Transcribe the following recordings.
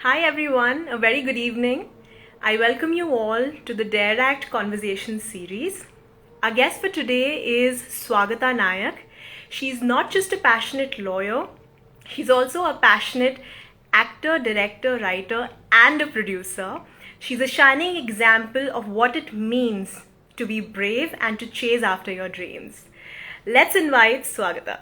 Hi everyone, a very good evening. I welcome you all to the Dare Act Conversation series. Our guest for today is Swagata Nayak. She's not just a passionate lawyer, she's also a passionate actor, director, writer, and a producer. She's a shining example of what it means to be brave and to chase after your dreams. Let's invite Swagata.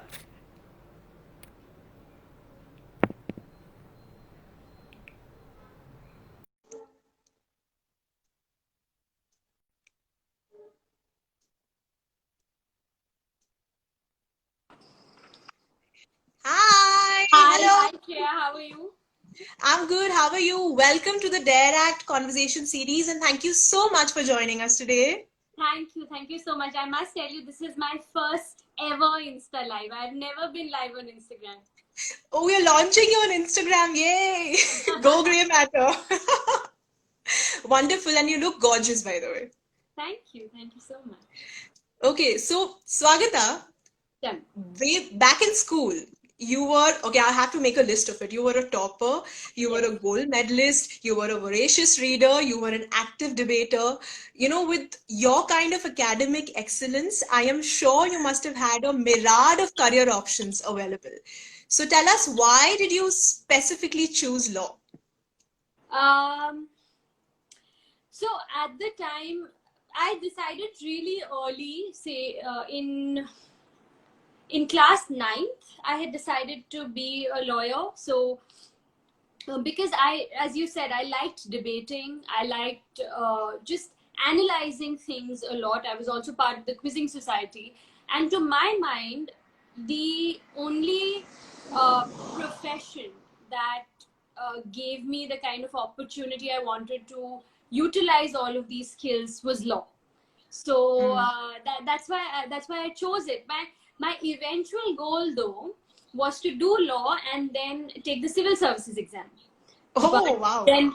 Hi, hello. Hi, Shreya. How are you? I'm good. How are you? Welcome to the Dare Act Conversation series, and thank you so much for joining us today. Thank you so much. I must tell you, this is my first ever Insta live. I've never been live on Instagram. Oh, we're launching you on Instagram. Yay! Go Grey Matter. Wonderful, and you look gorgeous, by the way. Thank you so much. Okay, so Swagata, Yeah. way back in school, you were okay. I have to make a list of it. You were a topper, you were Yes. a gold medalist, you were a voracious reader, you were an active debater. With your kind of academic excellence, I am sure you must have had a myriad of career options available. So tell us, why did you specifically choose law? Um. So at the time, I decided really early, say in class ninth, I had decided to be a lawyer. So because as you said, I liked debating. I liked just analyzing things a lot. I was also part of the quizzing society, and to my mind, the only profession that gave me the kind of opportunity I wanted to utilize all of these skills was law. So Hmm. that's why I chose it. My eventual goal, though, was to do law and then take the civil services exam. Oh, But wow. then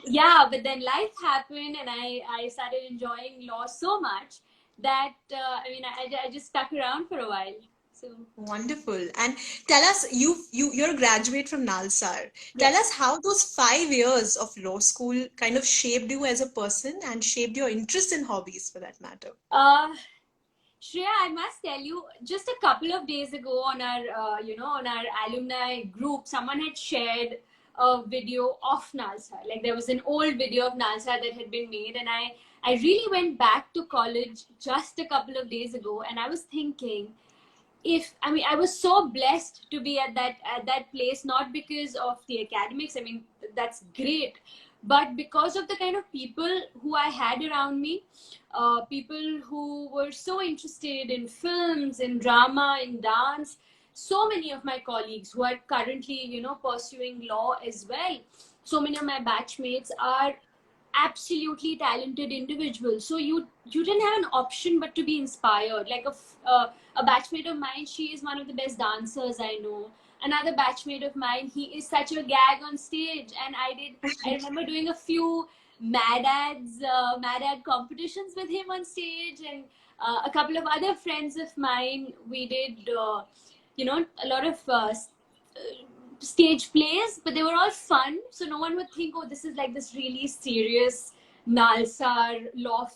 life happened, and I started enjoying law so much that I just stuck around for a while. So Wonderful. And tell us, you're a graduate from Nalsar. Tell us yes. how those 5 years of law school kind of shaped you as a person and shaped your interests and hobbies for that matter. Uh, Shreya, I must tell you, just a couple of days ago on our, on our alumni group, someone had shared a video of Nalsa. Like there was an old video of Nalsa that had been made, and I really went back to college just a couple of days ago, and I was thinking, if I mean I was so blessed to be at that place, not because of the academics. I mean, that's great, but because of the kind of people who I had around me, people who were so interested in films, in drama, in dance. So many of my colleagues who are currently, pursuing law as well. So many of my batchmates are absolutely talented individuals. So you didn't have an option but to be inspired. Like a batchmate of mine, she is one of the best dancers I know. Another batchmate of mine, he is such a gag on stage, and I remember doing a few mad ad competitions with him on stage, and a couple of other friends of mine, we did a lot of stage plays, but they were all fun. So no one would think, oh, this is like this really serious Nalsar law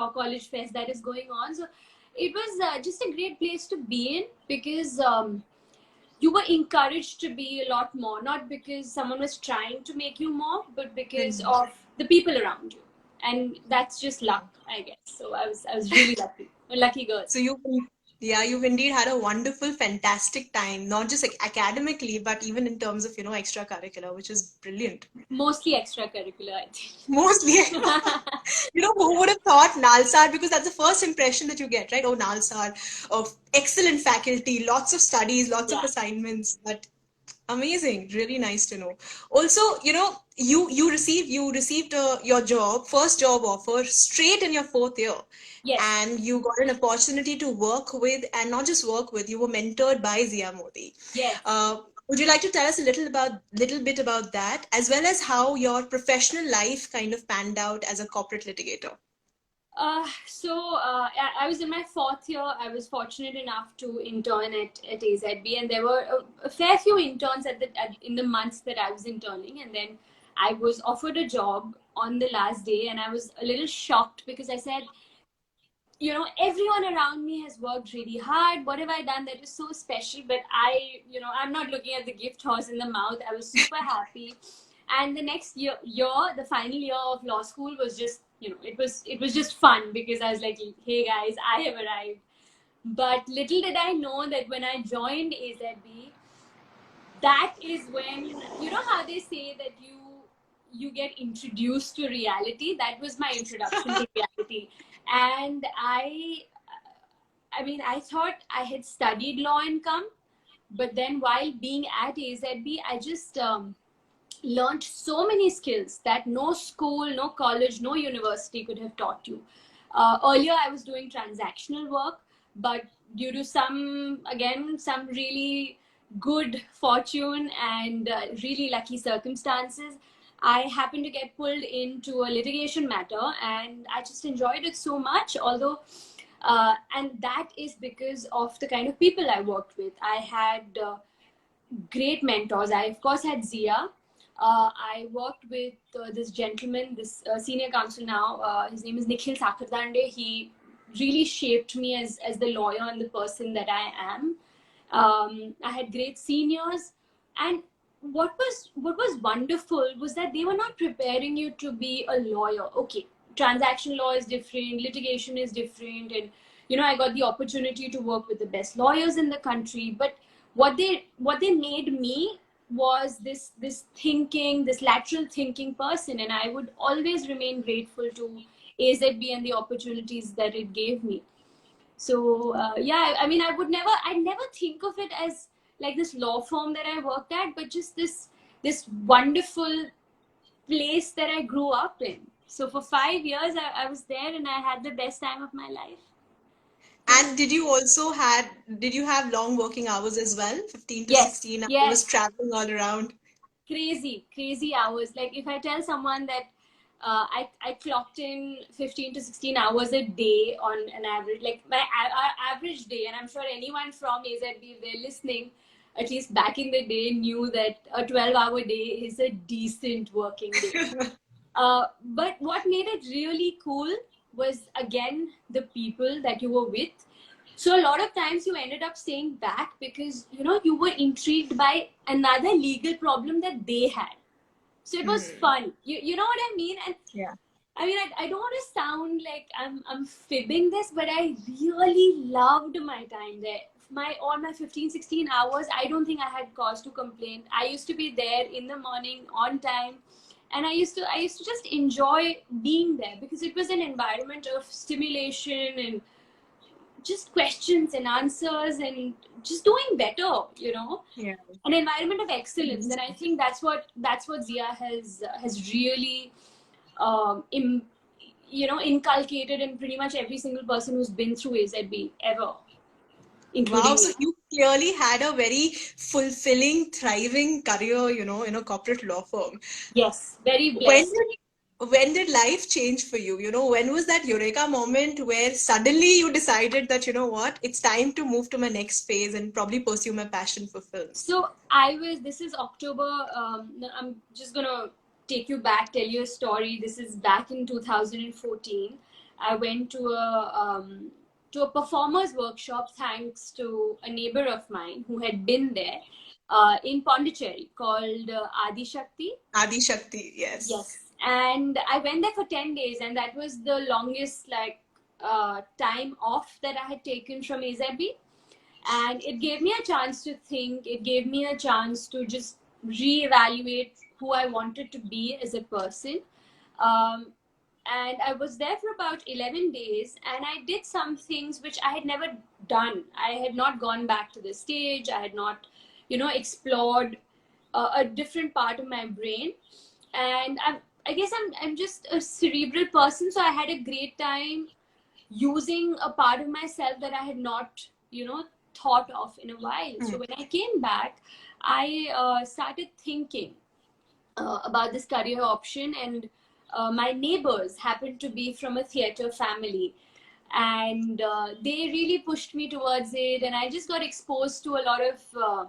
college fest that is going on. So it was just a great place to be in, because you were encouraged to be a lot more, not because someone was trying to make you more, but because Indeed. of the people around you. And that's just luck, I guess. So I was really lucky, a lucky girl. So yeah, you've indeed had a wonderful, fantastic time, not just like academically, but even in terms of, extracurricular, which is brilliant. Mostly extracurricular, I think. Mostly, who would have thought Nalsar? Because that's the first impression that you get, right? Oh, Nalsar, of excellent faculty, lots of studies, lots of Yeah. assignments. But amazing, really nice to know. Also, you received your first job offer straight in your fourth year, Yes. and you got an opportunity to work with, and not just work with, you were mentored by Zia Modi. Yes. Uh, would you like to tell us a little bit about that, as well as how your professional life kind of panned out as a corporate litigator? I was in my fourth year. I was fortunate enough to intern at AZB, and there were a fair few interns in the months that I was interning, and then I was offered a job on the last day, and I was a little shocked because I said, everyone around me has worked really hard. What have I done that is so special? But I'm not looking at the gift horse in the mouth. I was super happy. And the next year, the final year of law school was just, it was just fun because I was like, hey guys, I have arrived. But little did I know that when I joined AZB, that is when, how they say that you get introduced to reality. That was my introduction to reality. And I thought I had studied law and come, but then while being at AZB, I just learned so many skills that no school, no college, no university could have taught you. Earlier, I was doing transactional work, but due to some really good fortune and really lucky circumstances, I happened to get pulled into a litigation matter, and I just enjoyed it so much. Although, and that is because of the kind of people I worked with. I had great mentors. I, of course, had Zia. I worked with this gentleman, this senior counsel now. His name is Nikhil Sakardande. He really shaped me as the lawyer and the person that I am. I had great seniors, and what was wonderful was that they were not preparing you to be a lawyer. Okay, transaction law is different, litigation is different, and I got the opportunity to work with the best lawyers in the country. But what they made me was this lateral thinking person, and I would always remain grateful to AZB and the opportunities that it gave me. So I'd never think of it as like this law firm that I worked at, but just this wonderful place that I grew up in. So for 5 years, I was there, and I had the best time of my life. And did you have long working hours as well? 15 to Yes, 16 hours yes. traveling all around? Crazy hours. Like if I tell someone that I clocked in 15 to 16 hours a day on an average, like my average day, and I'm sure anyone from AZB, if they're listening, at least back in the day, knew that a 12-hour day is a decent working day. But what made it really cool was, again, the people that you were with. So a lot of times you ended up staying back because, you were intrigued by another legal problem that they had. So it was fun. You know what I mean? And yeah. I mean, I don't want to sound like I'm fibbing this, but I really loved my time there. All my 15, 16 hours, I don't think I had cause to complain. I used to be there in the morning on time. And I used to just enjoy being there because it was an environment of stimulation and just questions and answers and just doing better, Yeah. an environment of excellence. And I think that's what Zia has really inculcated in pretty much every single person who's been through AZB ever. Wow, so you clearly had a very fulfilling, thriving career, in a corporate law firm. Yes, very blessed. When did life change for you? When was that eureka moment where suddenly you decided that, what, it's time to move to my next phase and probably pursue my passion for films? So this is October. I'm just going to take you back, tell you a story. This is back in 2014. I went to a performers workshop thanks to a neighbor of mine who had been there in Pondicherry called Adi Shakti. Adi Shakti, yes. Yes. And I went there for 10 days, and that was the longest time off that I had taken from AZB. And it gave me a chance to think. It gave me a chance to just reevaluate who I wanted to be as a person. And I was there for about 11 days, and I did some things which I had never done. I had not gone back to the stage. I had not, explored a different part of my brain. And I guess I'm just a cerebral person, so I had a great time using a part of myself that I had not, thought of in a while. So when I came back, I started thinking about this career option, and my neighbors happened to be from a theater family, and they really pushed me towards it, and I just got exposed to a lot of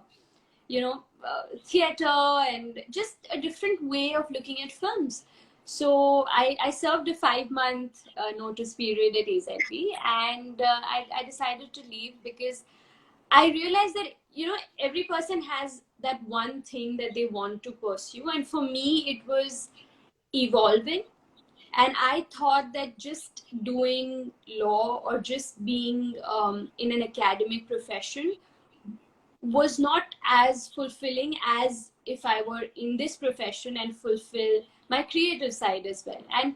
theater and just a different way of looking at films. So I served a 5 month notice period at AZB, and I decided to leave because I realized that, you know, every person has that one thing that they want to pursue. And for me, it was evolving. And I thought that just doing law or just being in an academic profession was not as fulfilling as if I were in this profession and fulfill my creative side as well. And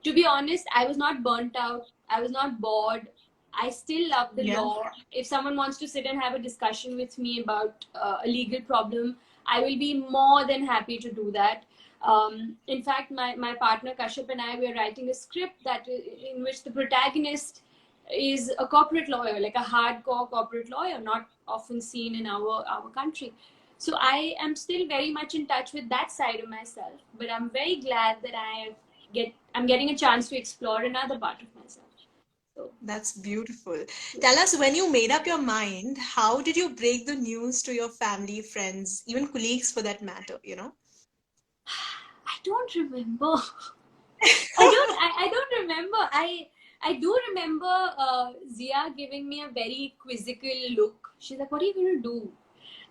to be honest, I was not burnt out. I was not bored. I still love the Yeah. law. If someone wants to sit and have a discussion with me about a legal problem, I will be more than happy to do that. In fact, my partner Kashyap and I were writing a script that in which the protagonist is a corporate lawyer, like a hardcore corporate lawyer, not often seen in our country. So I am still very much in touch with that side of myself, but I'm very glad that I'm getting a chance to explore another part of myself. So That's beautiful. Tell us, when you made up your mind, how did you break the news to your family, friends, even colleagues for that matter, you know? I don't remember. I don't remember. I do remember Zia giving me a very quizzical look. She's like, "What are you going to do?"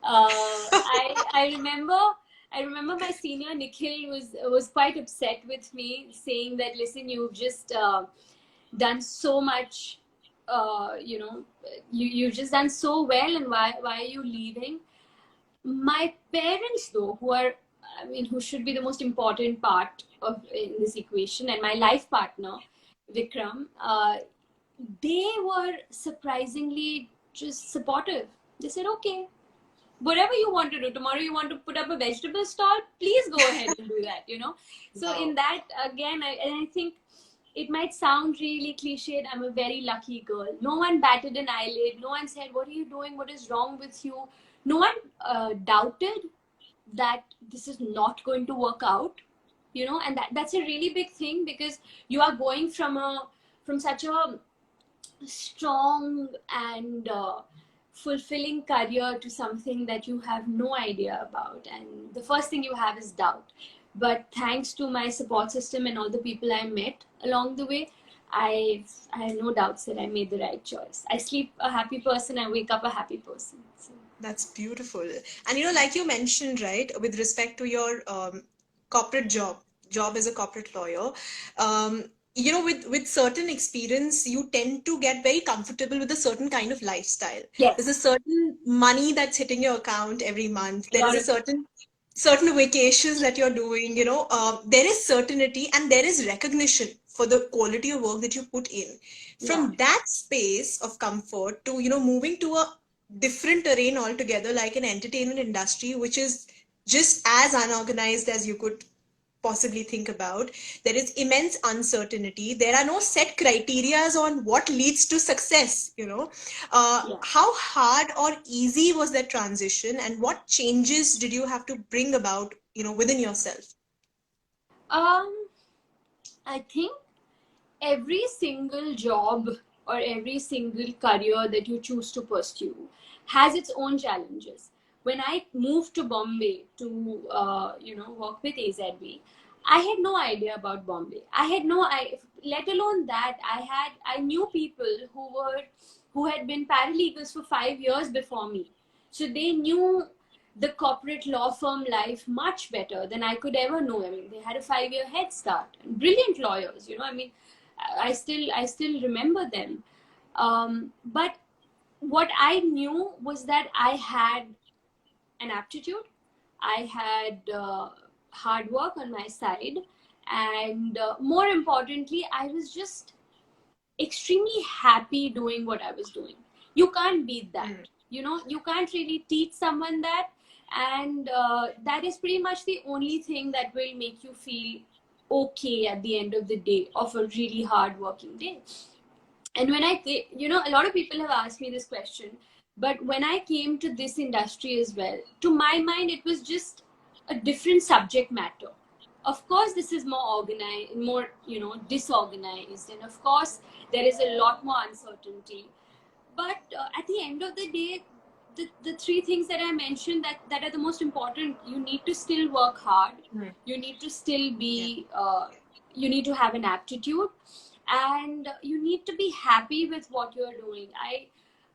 I remember my senior Nikhil was quite upset with me, saying that, listen, you've just done so much, you know, you've just done so well, and why are you leaving? My parents, though, who should be the most important part of in this equation, and my life partner Vikram, they were surprisingly just supportive. They said, okay, whatever you want to do, tomorrow you want to put up a vegetable stall, please go ahead and do that, you know. So Wow. in that, again, I think it might sound really cliched, I'm a very lucky girl. No one batted an eyelid. No one said, what are you doing, what is wrong with you? No one doubted that this is not going to work out, you know. And that's a really big thing, because you are going from such a strong and fulfilling career to something that you have no idea about, and the first thing you have is doubt. But thanks to my support system and all the people I met along the way, I have no doubts that I made the right choice. I sleep a happy person, I wake up a happy person. So That's beautiful. And you know, like you mentioned, right, with respect to your corporate job as a corporate lawyer, you know, with certain experience, you tend to get very comfortable with a certain kind of lifestyle. There's a yes, certain money that's hitting your account every month. a There is lot a of certain vacations that you're doing. You know, there is certainty and there is recognition for the quality of work that you put in. yeah. From that space of comfort to, you know, moving to a different terrain altogether, like an entertainment industry, which is just as unorganized as you could possibly think about. There is immense uncertainty. There are no set criterias on what leads to success, you know. Yeah. How hard or easy was that transition, and what changes did you have to bring about, you know, within yourself? I think every single job or every single career that you choose to pursue has its own challenges. When I moved to Bombay to work with AZB, I had no idea about Bombay. I had no I let alone that I knew people who had been paralegals for 5 years before me. So they knew the corporate law firm life much better than I could ever know. I mean, they had a 5 year head start. Brilliant lawyers, you know. I mean, I still remember them. But what I knew was that I had an aptitude. I had hard work on my side, and more importantly, I was just extremely happy doing what I was doing. You can't beat that. Mm. You know, you can't really teach someone that, and that is pretty much the only thing that will make you feel okay at the end of the day of a really hard working day. And when a lot of people have asked me this question, but when I came to this industry as well, to my mind, it was just a different subject matter. Of course, this is more organized, more, disorganized. And of course, there is a lot more uncertainty. But at the end of the day, the three things that I mentioned that are the most important. You need to still work hard. You need to still be. You need to have an aptitude, and you need to be happy with what you're doing.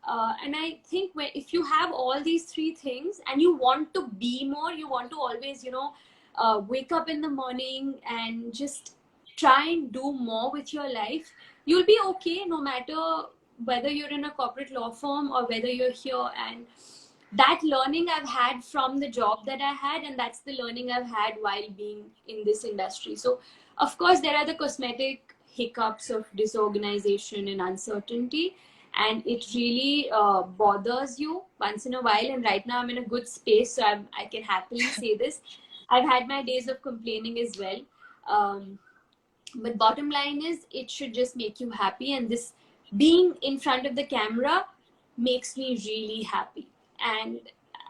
And I think if you have all these three things and you want to be more, you want to always, wake up in the morning and just try and do more with your life, you'll be okay no matter whether you're in a corporate law firm or whether you're here. And that learning I've had from the job that I had, and that's the learning I've had while being in this industry. So, of course, there are the cosmetic hiccups of disorganization and uncertainty, and it really bothers you once in a while. And right now, I'm in a good space, so I can happily say this. I've had my days of complaining as well. But bottom line is, it should just make you happy, and this being in front of the camera makes me really happy. And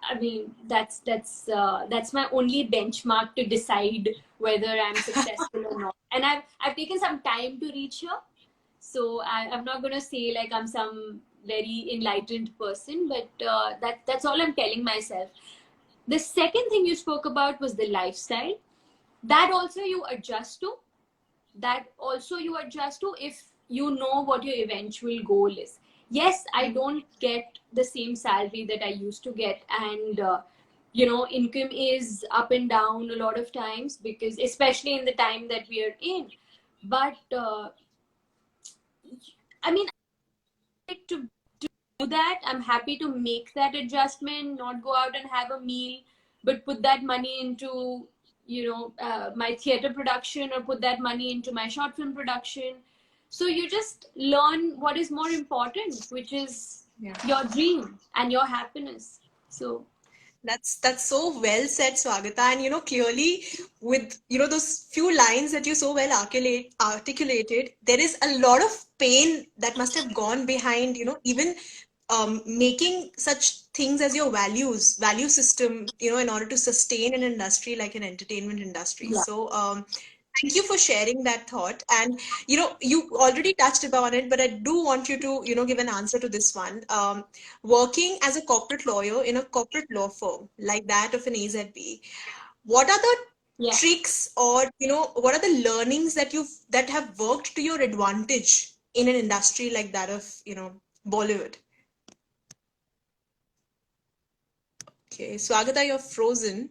I mean, that's my only benchmark to decide whether I'm successful or not. And I've taken some time to reach here, so I'm not gonna say like I'm some very enlightened person, but that's all I'm telling myself. The second thing you spoke about was the lifestyle. That also you adjust to. If you know what your eventual goal is. Yes, I don't get the same salary that I used to get, and income is up and down a lot of times, because especially in the time that we are in. But I mean, to do that, I'm happy to make that adjustment, not go out and have a meal, but put that money into my theater production, or put that money into my short film production. So you just learn what is more important, which is your dream and your happiness. So that's so well said, Swagata. And clearly, with those few lines that you so well articulated, there is a lot of pain that must have gone behind, even making such things as your value system, in order to sustain an industry like an entertainment industry. yeah. So thank you for sharing that thought. And you already touched upon it, but I do want you to give an answer to this one. Working as a corporate lawyer in a corporate law firm like that of an AZB, what are the Yeah. tricks, or what are the learnings that have worked to your advantage in an industry like that of Bollywood? Okay, Swagata, you're frozen.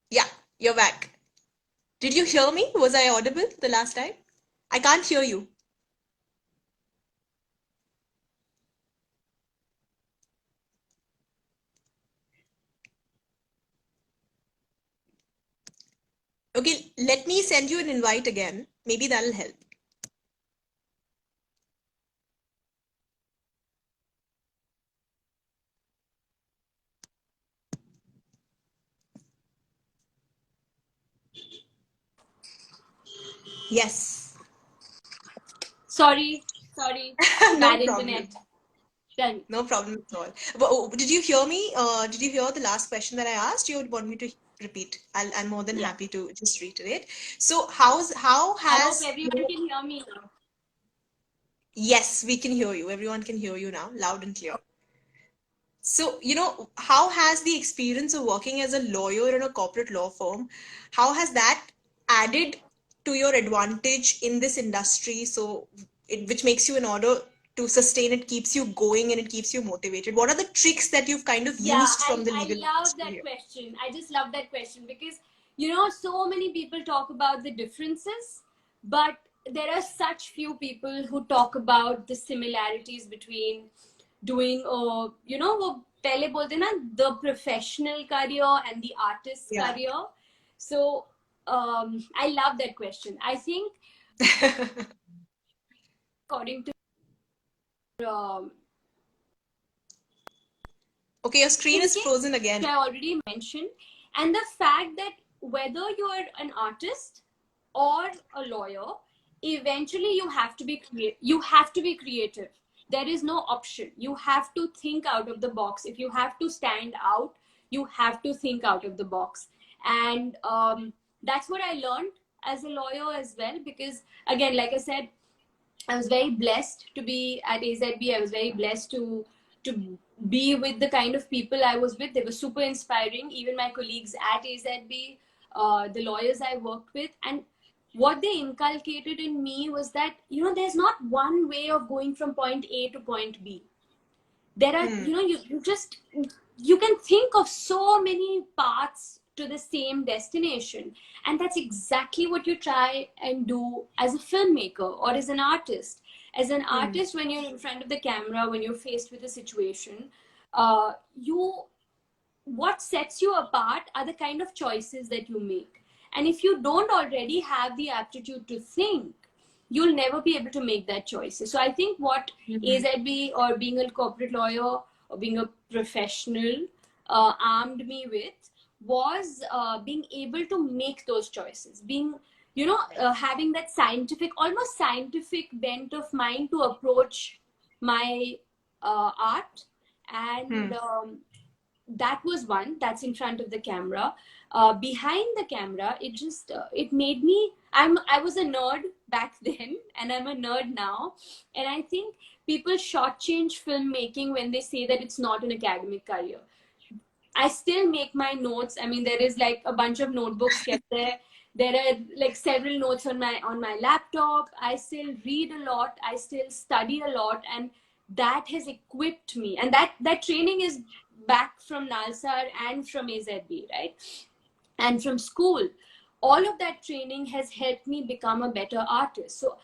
Yeah, you're back. Did you hear me? Was I audible the last time? I can't hear you. Okay, let me send you an invite again. Maybe that'll help. Yes. Sorry. No Bad problem. internet. Done. No problem at all. But, did you hear me? Did you hear the last question that I asked? You would want me to repeat? I'm more than happy to just reiterate. So how I hope has everyone can hear me now. Yes, we can hear you. Everyone can hear you now, loud and clear. So, how has the experience of working as a lawyer in a corporate law firm, how has that added to your advantage in this industry? So, which makes you, in order to sustain it, keeps you going and it keeps you motivated. What are the tricks that you've kind of Yeah, used from the I legal love industry that here? question. I just love that question because, so many people talk about the differences, but there are such few people who talk about the similarities between doing, वो पहले बोलते ना, the professional career and the artist Yeah. career. So I love that question. I think according to Okay, your screen is thinking, frozen again. which I already mentioned, and the fact that whether you're an artist or a lawyer, eventually you have to be creative. There is no option. You have to think out of the box. If you have to stand out, you have to think out of the box. And that's what I learned as a lawyer as well, because again, like I said, I was very blessed to be at AZB. I was very blessed to be with the kind of people I was with. They were super inspiring. Even my colleagues at AZB, the lawyers I worked with, and what they inculcated in me was that, you know, there's not one way of going from point A to point B. There are, you know, you just, you can think of so many paths to the same destination, and that's exactly what you try and do as a filmmaker or as an artist. As an artist, when you're in front of the camera, when you're faced with a situation, you what sets you apart are the kind of choices that you make. And if you don't already have the aptitude to think, you'll never be able to make that choice. So I think what AZB or being a corporate lawyer or being a professional armed me with was being able to make those choices, being, you know, having that scientific, almost scientific bent of mind to approach my art. And that was one that's in front of the camera. Behind the camera, it just it made me, I was a nerd back then, and I'm a nerd now. And I think people shortchange filmmaking when they say that it's not an academic career. I still make my notes. I mean, there is like a bunch of notebooks kept there. There are like several notes on my laptop. I still read a lot. I still study a lot, and that has equipped me. And that training is back from Nalsar and from AZB, right? And from school. All of that training has helped me become a better artist. So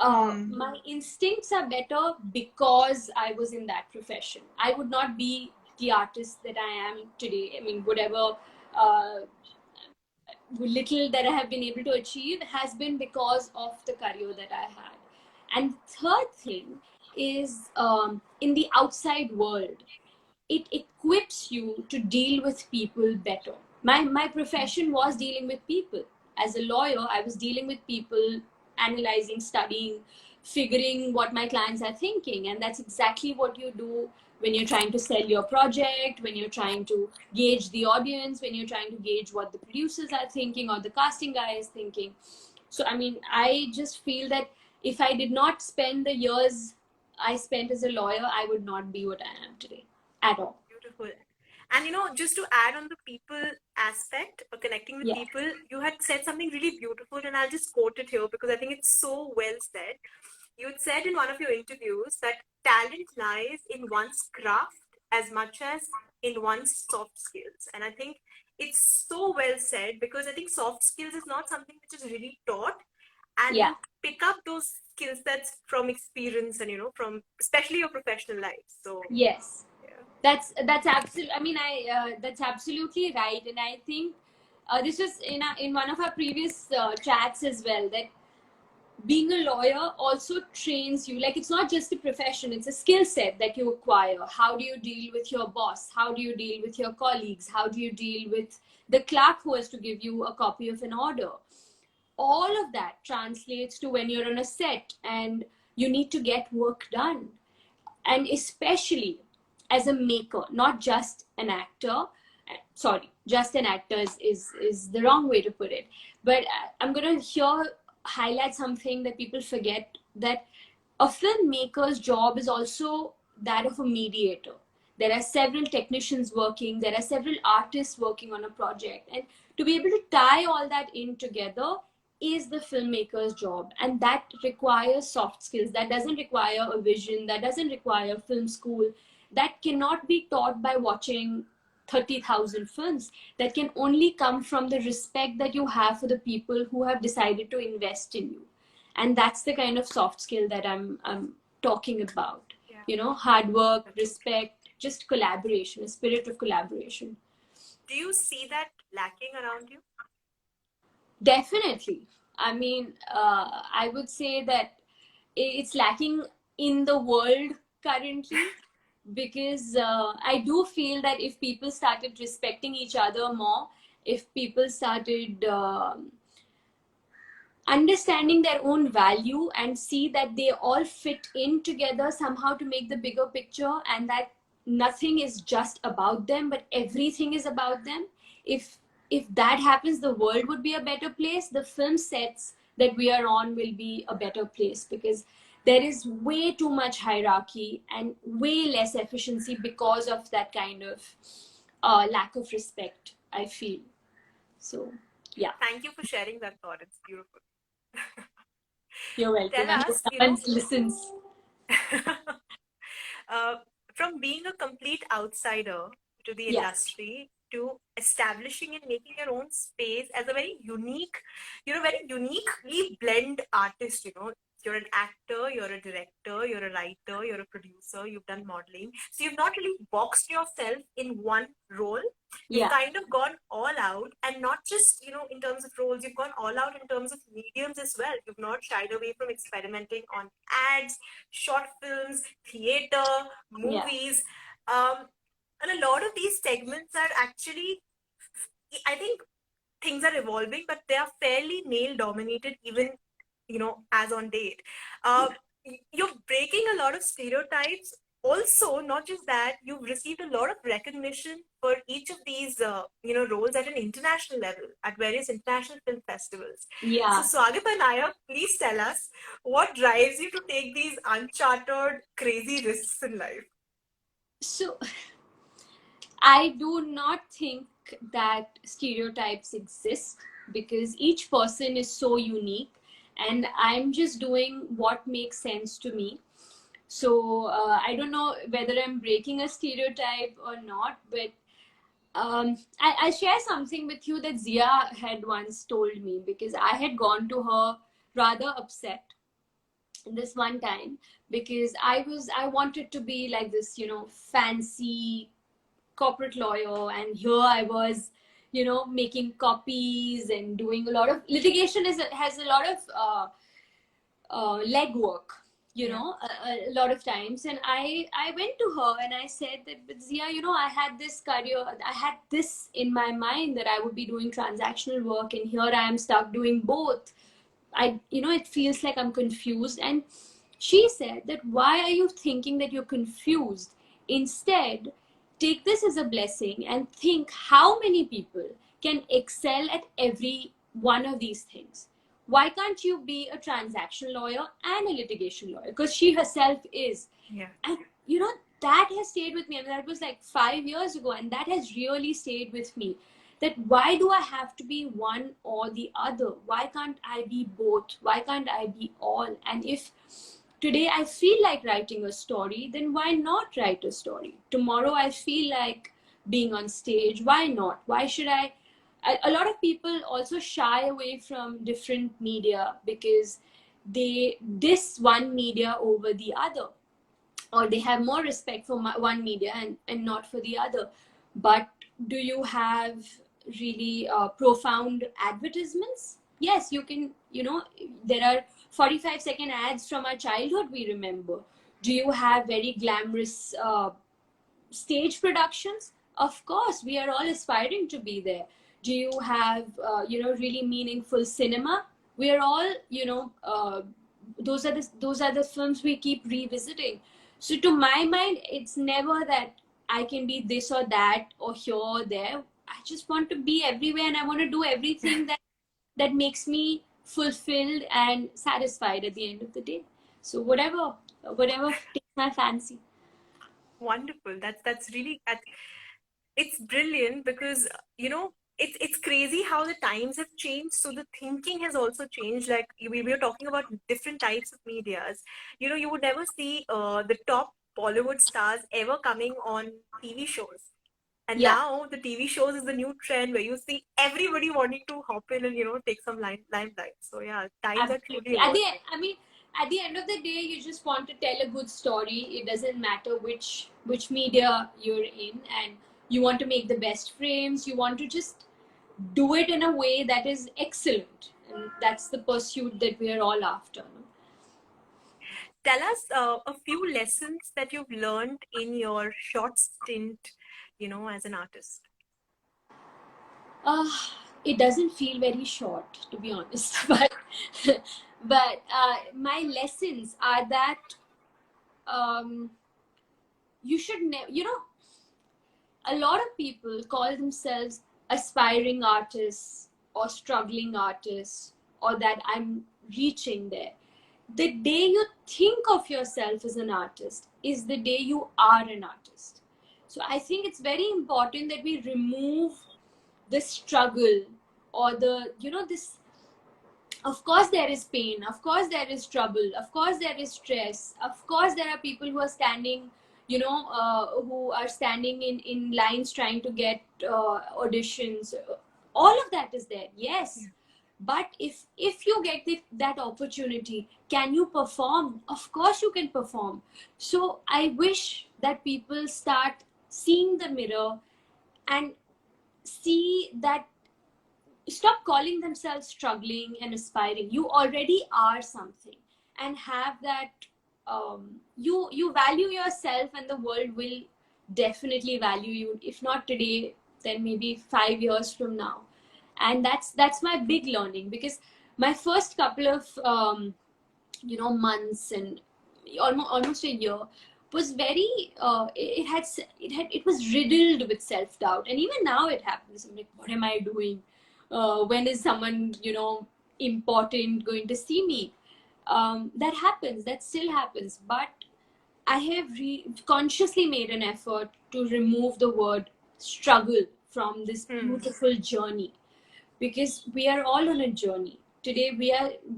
my instincts are better because I was in that profession. I would not be the artist that I am today. I mean, whatever little that I have been able to achieve has been because of the career that I had. And third thing is, in the outside world, it equips you to deal with people better. My profession was dealing with people. As a lawyer, I was dealing with people, analyzing, studying, figuring what my clients are thinking. And that's exactly what you do when you're trying to sell your project, when you're trying to gauge the audience, when you're trying to gauge what the producers are thinking or the casting guy is thinking. So, I mean, I just feel that if I did not spend the years I spent as a lawyer, I would not be what I am today at all. Beautiful. And you know, just to add on the people aspect or connecting with people, you had said something really beautiful, and I'll just quote it here because I think it's so well said. You had said in one of your interviews that talent lies in one's craft as much as in one's soft skills. And I think it's so well said, because I think soft skills is not something which is really taught, and you pick up those skill sets from experience and, you know, from especially your professional life. So yes. That's absolutely, I mean, that's absolutely right. And I think this was in one of our previous chats as well, that being a lawyer also trains you. Like, it's not just a profession, it's a skill set that you acquire. How do you deal with your boss? How do you deal with your colleagues? How do you deal with the clerk who has to give you a copy of an order? All of that translates to when you're on a set and you need to get work done. And especially as a maker, not just an actor. Sorry, just an actor is the wrong way to put it. But I'm going to here highlight something that people forget, that a filmmaker's job is also that of a mediator. There are several technicians working, there are several artists working on a project. And to be able to tie all that in together is the filmmaker's job. And that requires soft skills. That doesn't require a vision, that doesn't require film school. That cannot be taught by watching 30,000 films. That can only come from the respect that you have for the people who have decided to invest in you. And that's the kind of soft skill that I'm talking about. Yeah. You know, hard work, respect, just collaboration, a spirit of collaboration. Do you see that lacking around you? Definitely. I mean, I would say that it's lacking in the world currently. Because I do feel that if people started respecting each other more, if people started understanding their own value and see that they all fit in together somehow to make the bigger picture, and that nothing is just about them, but everything is about them. If if that happens, the world would be a better place. The film sets that we are on will be a better place, because there is way too much hierarchy and way less efficiency because of that kind of lack of respect, I feel. So, yeah, Thank you for sharing that thought. It's beautiful. you're welcome. Tell I hope us, someone listens. uh, from being a complete outsider to the Yeah, industry to establishing and making your own space as a very unique, very uniquely blend artist. You're an actor, you're a director, you're a writer, you're a producer, you've done modeling. So you've not really boxed yourself in one role. You've yeah, kind of gone all out, and not just, in terms of roles, you've gone all out in terms of mediums as well. You've not shied away from experimenting on ads, short films, theater, yeah, movies. Um, and a lot of these segments are actually, I think, things are evolving, but they are fairly male dominated, even, as on date. Uh, you're breaking a lot of stereotypes. Also, not just that, you've received a lot of recognition for each of these, roles at an international level, at various international film festivals. So, yeah. Swagata Nayak, please tell us what drives you to take these uncharted, crazy risks in life. So, I do not think that stereotypes exist, because each person is so unique, and I'm just doing what makes sense to me. So I don't know whether I'm breaking a stereotype or not, but I share something with you that Zia had once told me, because I had gone to her rather upset this one time, because I wanted to be like this, fancy corporate lawyer, and here I was, making copies and doing a lot of litigation. Has a lot of legwork, Yeah. a lot of times. And I went to her and I said that, but Zia, I had this career, I had this in my mind that I would be doing transactional work, and here I am stuck doing both. It feels like I'm confused. And she said that, why are you thinking that you're confused? Instead, take this as a blessing and think how many people can excel at every one of these things. Why can't you be a transaction lawyer and a litigation lawyer? Because she herself is. Yeah. And that has stayed with me. And that was like 5 years ago. And that has really stayed with me. That why do I have to be one or the other? Why can't I be both? Why can't I be all? And if today I feel like writing a story, then why not write a story? Tomorrow I feel like being on stage, why not? Why should I? A lot of people also shy away from different media because they diss one media over the other, or they have more respect for one media and not for the other. But do you have really profound advertisements? Yes, you can. There are 45-second ads from our childhood we remember. Do you have very glamorous stage productions? Of course, we are all aspiring to be there. Do you have really meaningful cinema? We are all, those are the films we keep revisiting. So to my mind, it's never that I can be this or that or here or there. I just want to be everywhere, and I want to do everything that makes me fulfilled and satisfied at the end of the day. So whatever takes my fancy. Wonderful. That's really it's brilliant because it's crazy how the times have changed. So the thinking has also changed. Like we were talking about different types of medias. You would never see the top Bollywood stars ever coming on TV shows. And Yeah. now the TV shows is the new trend where you see everybody wanting to hop in and take some limelight. So yeah, times are truly Absolutely. evolving. At the end of the day, you just want to tell a good story. It doesn't matter which media you're in, and you want to make the best frames. You want to just do it in a way that is excellent, and that's the pursuit that we are all after. No? Tell us a few lessons that you've learned in your short stint, as an artist. Uh, it doesn't feel very short, to be honest, but my lessons are that um, you should a lot of people call themselves aspiring artists or struggling artists, or that I'm reaching there. The day you think of yourself as an artist is the day you are an artist. So I think it's very important that we remove the struggle, or the, this. Of course there is pain, of course there is trouble, of course there is stress, of course there are people who are standing, who are standing in lines trying to get auditions. All of that is there, yes. Yeah. But if you get that opportunity, can you perform? Of course you can perform. So I wish that people start seeing the mirror and see that, stop calling themselves struggling and aspiring. You already are something, and have that, you value yourself, and the world will definitely value you, if not today, then maybe 5 years from now. And that's my big learning, because my first couple of months and almost a year was very, it was riddled with self-doubt. And even now it happens. I'm like, what am I doing? When is someone important going to see me? That happens, that still happens. But I have consciously made an effort to remove the word struggle from this beautiful journey, because we are all on a journey. Today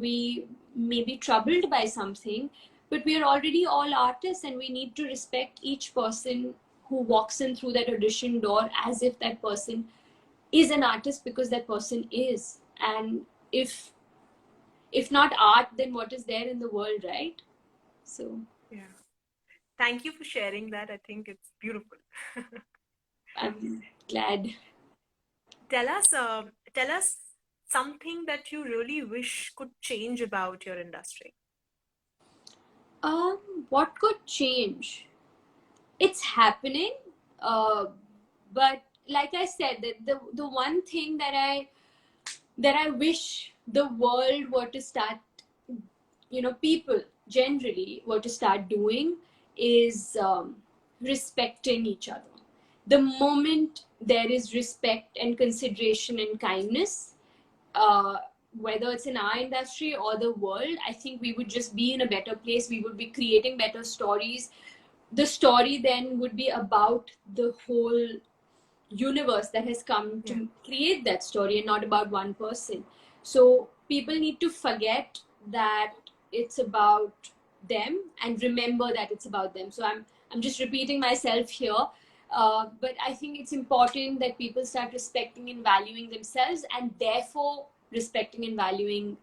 we may be troubled by something, but we are already all artists, and we need to respect each person who walks in through that audition door as if that person is an artist, because that person is. And if not art, then what is there in the world, right? So Yeah. Thank you for sharing that. I think it's beautiful. I'm glad. Tell us something that you really wish could change about your industry. What could change? It's happening, but like I said, that the one thing that I wish the world were to start, people generally were to start doing, is respecting each other. The moment there is respect and consideration and kindness, whether it's in our industry or the world, I think we would just be in a better place. We would be creating better stories. The story then would be about the whole universe that has come to create that story, and not about one person. So people need to forget that it's about them and remember that it's about them. So I'm just repeating myself here, but I think it's important that people start respecting and valuing themselves, and therefore respecting and valuing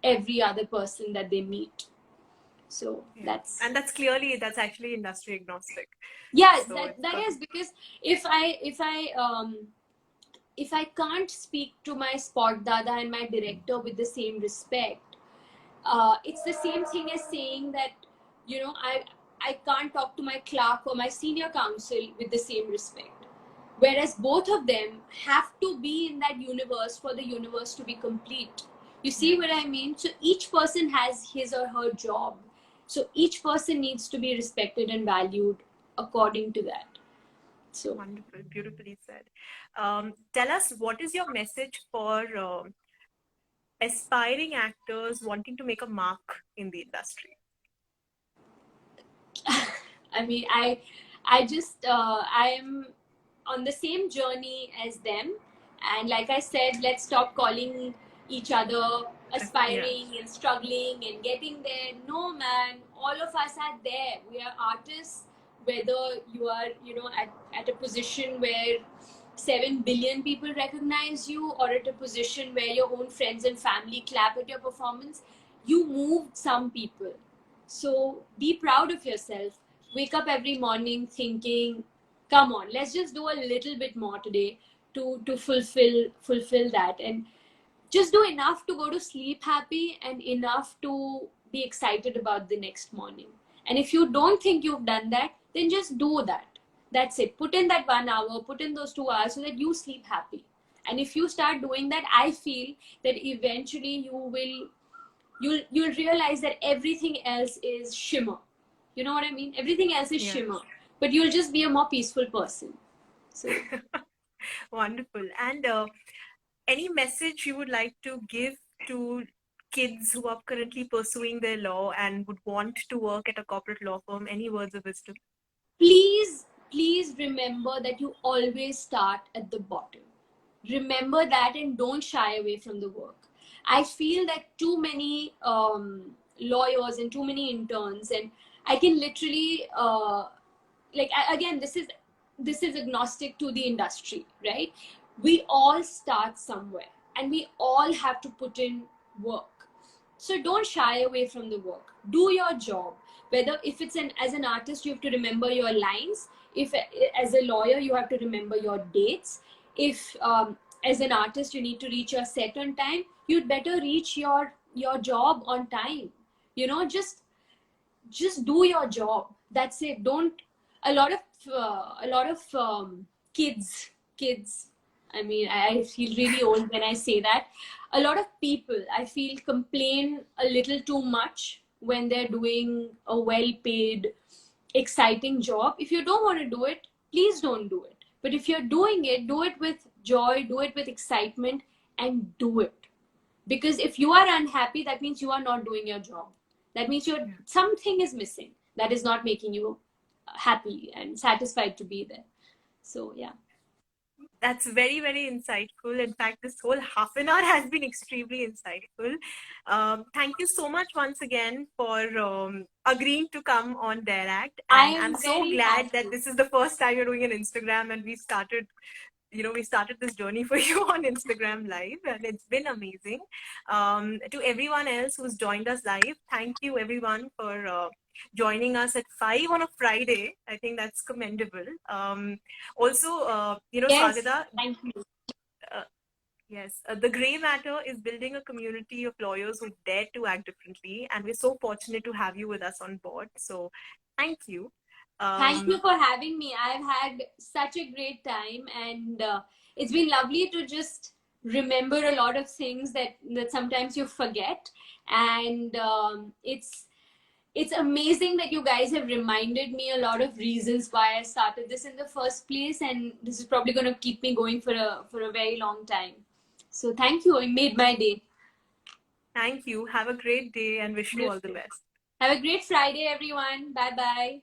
every other person that they meet. So that's actually industry agnostic. Yeah, So that is, because if I can't speak to my spot dada and my director with the same respect, it's the same thing as saying that, I can't talk to my clerk or my senior counsel with the same respect. Whereas both of them have to be in that universe for the universe to be complete. You see what I mean? So each person has his or her job. So each person needs to be respected and valued according to that. So wonderful, beautifully said. Tell us, what is your message for aspiring actors wanting to make a mark in the industry? I mean, I just, I am on the same journey as them. And like I said, let's stop calling each other aspiring and struggling and getting there. No, man, all of us are there. We are artists, whether you are, at a position where 7 billion people recognize you, or at a position where your own friends and family clap at your performance. You moved some people. So be proud of yourself. Wake up every morning thinking, come on, let's just do a little bit more today to fulfill that, and just do enough to go to sleep happy and enough to be excited about the next morning. And if you don't think you've done that, then just do that. That's it. Put in that 1 hour, put in those 2 hours so that you sleep happy. And if you start doing that, I feel that eventually you'll realize that everything else is shimmer. You know what I mean? Everything else is shimmer, but you'll just be a more peaceful person. So Wonderful. And any message you would like to give to kids who are currently pursuing their law and would want to work at a corporate law firm? Any words of wisdom? Please remember that you always start at the bottom. Remember that and don't shy away from the work. I feel that too many lawyers and too many interns, and I can literally again, this is agnostic to the industry, right? We all start somewhere and we all have to put in work. So don't shy away from the work. Do your job. Whether if it's as an artist, you have to remember your lines. If as a lawyer, you have to remember your dates. If as an artist, you need to reach your set on time, you'd better reach your job on time. Just do your job. That's it. Don't a lot of kids, I mean, I feel really old when I say that. A lot of people, I feel, complain a little too much when they're doing a well-paid, exciting job. If you don't want to do it, please don't do it. But if you're doing it, do it with joy, do it with excitement, and do it. Because if you are unhappy, that means you are not doing your job. That means something is missing that is not making you happy and satisfied to be there. So yeah. That's very, very insightful. In fact, this whole half an hour has been extremely insightful. Thank you so much once again for agreeing to come on Dare Act. And I'm so glad that this is the first time you're doing an Instagram, and we started this journey for you on Instagram Live, and it's been amazing. To everyone else who's joined us live, thank you everyone for joining us at 5 on a Friday. I think that's commendable. Also, yes, Swagata, thank you. Yes, the Grey Matter is building a community of lawyers who dare to act differently, and we're so fortunate to have you with us on board. So, thank you. Thank you for having me. I've had such a great time, and it's been lovely to just remember a lot of things that sometimes you forget. And it's amazing that you guys have reminded me a lot of reasons why I started this in the first place, and this is probably going to keep me going for a very long time. So thank you. It made my day. Thank you. Have a great day and wish you all the best. Have a great Friday, everyone. Bye-bye.